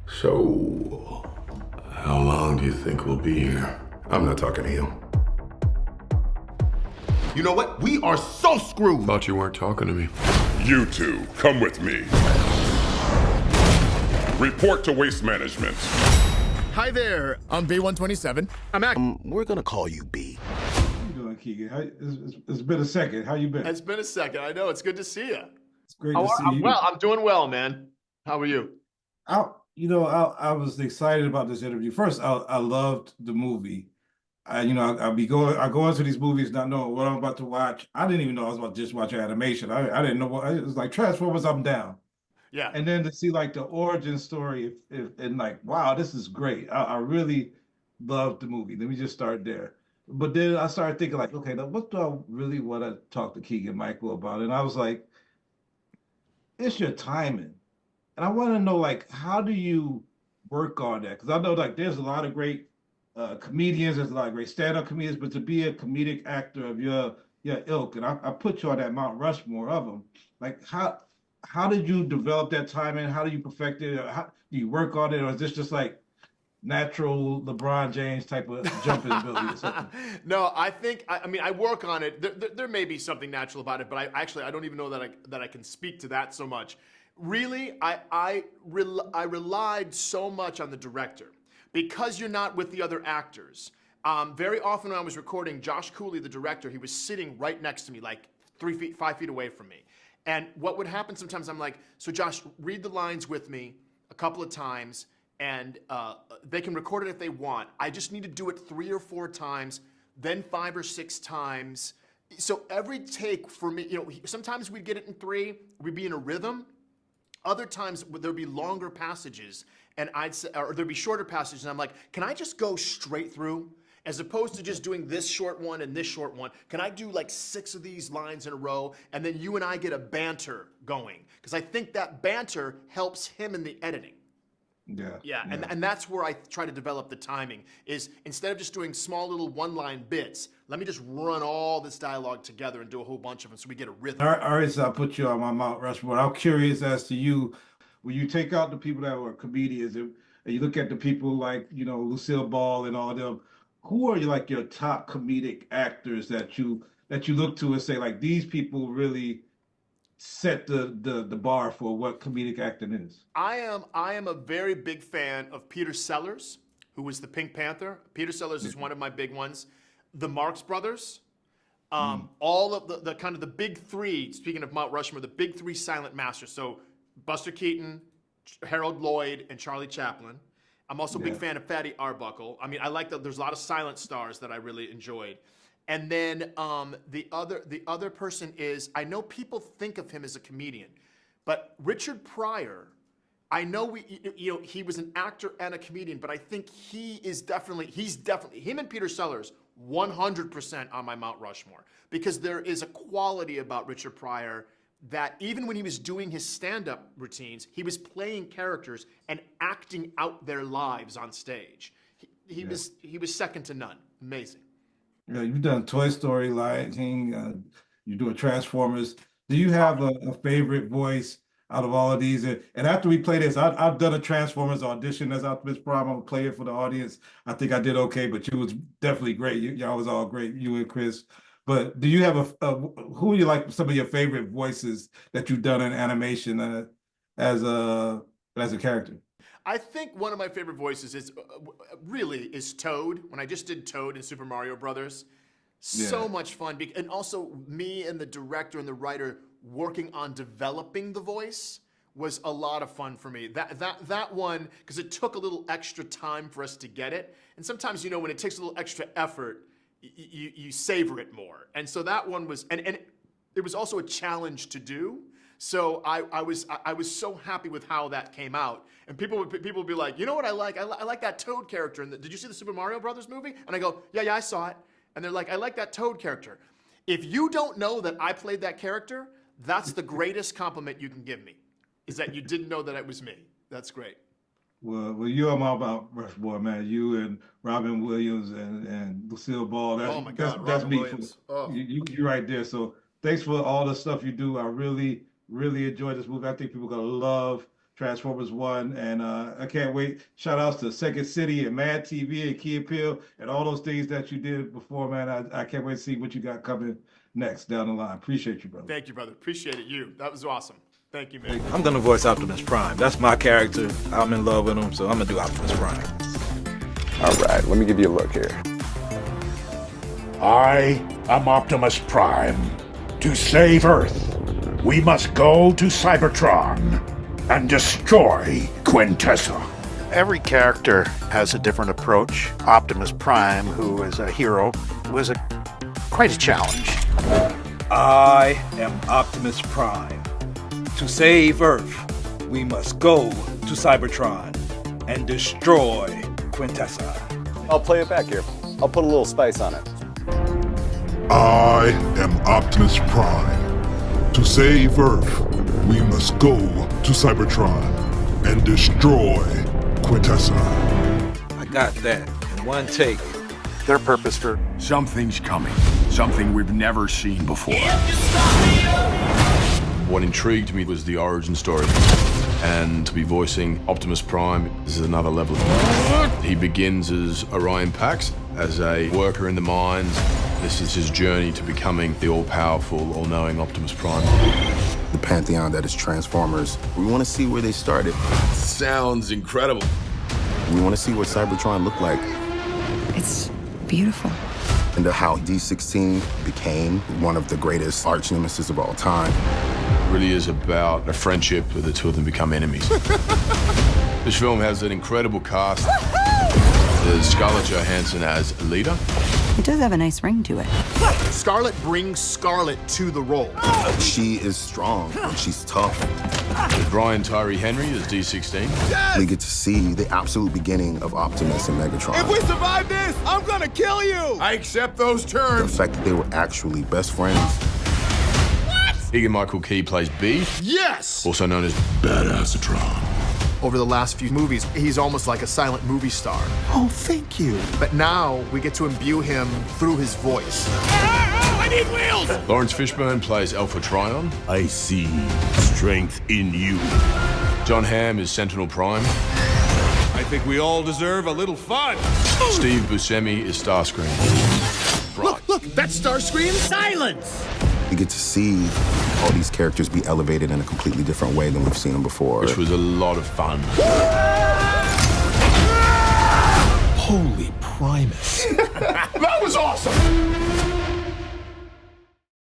So, how long do you think we'll be here? I'm not talking to you. You know what? We are so screwed. Thought you weren't talking to me. You two, come with me. Report to Waste Management. Hi there, I'm B127. We're gonna call you B. How you doing, Keegan? It's been a second. How you been? It's been a second. I know. It's good to see you. It's great to see you. Well, I'm doing well, man. How are you? I was excited about this interview. First, I loved the movie. I go into these movies not knowing what I'm about to watch. I didn't even know I was about to just watch animation. I didn't know what it was like. Transformers, I'm down. Yeah. And then to see like the origin story and like, wow, this is great. I really loved the movie. Let me just start there. But then I started thinking like, okay, now what do I really want to talk to Keegan Michael about? And I was like, it's your timing. And I want to know like, how do you work on that? Because I know like there's a lot of great comedians, there's a lot of great stand-up comedians, but to be a comedic actor of your ilk, and I put you on that Mount Rushmore of them, like how did you develop that timing? How do you perfect it? Or how do you work on it? Or is this just like natural LeBron James type of jumping ability or something? No, I mean, I work on it. There may be something natural about it, but I don't even know that I can speak to that so much. Really, I relied so much on the director because you're not with the other actors. Very often when I was recording, Josh Cooley, the director, he was sitting right next to me, like 5 feet away from me. And what would happen sometimes, I'm like, so Josh, read the lines with me a couple of times, and they can record it if they want. I just need to do it 3 or 4 times, then 5 or 6 times. So every take for me, sometimes we'd get it in 3, we'd be in a rhythm. Other times there'd be longer passages, and or there'd be shorter passages, and I'm like, can I just go straight through? As opposed to just doing this short one and this short one, can I do like 6 of these lines in a row, and then you and I get a banter going? Because I think that banter helps him in the editing. Yeah, and that's where I try to develop the timing, is instead of just doing small little one-line bits, let me just run all this dialogue together and do a whole bunch of them so we get a rhythm. All right, so I'll put you on my Mount Rushmore. I'm curious as to you, when you take out the people that were comedians and you look at the people like, Lucille Ball and all of them, who are like your top comedic actors that you look to and say like these people really set the bar for what comedic acting is? I am a very big fan of Peter Sellers, who was the Pink Panther. Peter Sellers is one of my big ones. The Marx Brothers, all of the kind of the big 3. Speaking of Mount Rushmore, the big 3 silent masters. So Buster Keaton, Harold Lloyd, and Charlie Chaplin. I'm also a big fan of Fatty Arbuckle. I mean, I like that. There's a lot of silent stars that I really enjoyed. And then the other person is, I know people think of him as a comedian, but Richard Pryor, I know he was an actor and a comedian, but I think he's definitely, him and Peter Sellers, 100% on my Mount Rushmore, because there is a quality about Richard Pryor that even when he was doing his stand-up routines, he was playing characters and acting out their lives on stage. He was second to none. Amazing. Yeah, you've done Toy Story, Lion King, you're doing Transformers. Do you have a favorite voice out of all of these? And after we play this, I've done a Transformers audition as Optimus Prime. I'm gonna play it for the audience. I think I did okay, but you was definitely great. Y'all was all great, you and Chris. But do you have who are you like some of your favorite voices that you've done in animation as a character? I think one of my favorite voices is Toad. When I just did Toad in Super Mario Brothers, so much fun. And also me and the director and the writer working on developing the voice was a lot of fun for me. That one, because it took a little extra time for us to get it. And sometimes, when it takes a little extra effort, you savor it more. And so that one was, and it was also a challenge to do. So I was so happy with how that came out. And people would be like, you know what I like? I like that Toad character. And did you see the Super Mario Brothers movie? And I go, yeah, I saw it. And they're like, I like that Toad character. If you don't know that I played that character, that's the greatest compliment you can give me, is that you didn't know that it was me. That's great. Well, you're on my Mount Rushmore, man. You and Robin Williams and Lucille Ball. Oh my God, that's Robin me. Williams. You right there. So thanks for all the stuff you do. I really enjoyed this movie. I think people are gonna love Transformers 1, and I can't wait. Shout outs to Second City and Mad TV and Key and Peele and all those things that you did before, man. I can't wait to see what you got coming next down the line. Appreciate you, brother. Thank you, brother. Appreciate it. That was awesome. Thank you, man. I'm gonna voice Optimus Prime. That's my character. I'm in love with him, so I'm gonna do Optimus Prime. All right, let me give you a look here. I am Optimus Prime. To save Earth, we must go to Cybertron and destroy Quintessa. Every character has a different approach. Optimus Prime, who is a hero, was quite a challenge. I am Optimus Prime. To save Earth, we must go to Cybertron and destroy Quintessa. I'll play it back here. I'll put a little spice on it. I am Optimus Prime. To save Earth, we must go to Cybertron and destroy Quintessa. I got that in one take. Their purpose for Something's coming. Something we've never seen before. What intrigued me was the origin story. And to be voicing Optimus Prime, this is another level. He begins as Orion Pax, as a worker in the mines. This is his journey to becoming the all-powerful, all-knowing Optimus Prime. The pantheon that is Transformers. We want to see where they started. Sounds incredible. We want to see what Cybertron looked like. It's beautiful. And how D16 became one of the greatest arch nemesis of all time. It really is about a friendship where the two of them become enemies. This film has an incredible cast. There's Scarlett Johansson as leader. It does have a nice ring to it. Scarlett brings Scarlett to the role. She is strong. She's tough. With Brian Tyree Henry as D16. We get to see the absolute beginning of Optimus and Megatron. If we survive this, I'm gonna kill you! I accept those The terms. fact that they were actually best friends. Keegan Michael Key plays B, Yes! also known as Badassatron. Over the last few movies, he's almost like a silent movie star. Oh, thank you. But now we get to imbue him through his voice. I need wheels! Lawrence Fishburne plays Alpha Trion. I see strength in you. John Hamm is Sentinel Prime. I think we all deserve a little fun. Steve Buscemi is Starscream. Look, that's Starscream. Silence! We get to see all these characters be elevated in a completely different way than we've seen them before. Which was a lot of fun. Holy Primus. That was awesome!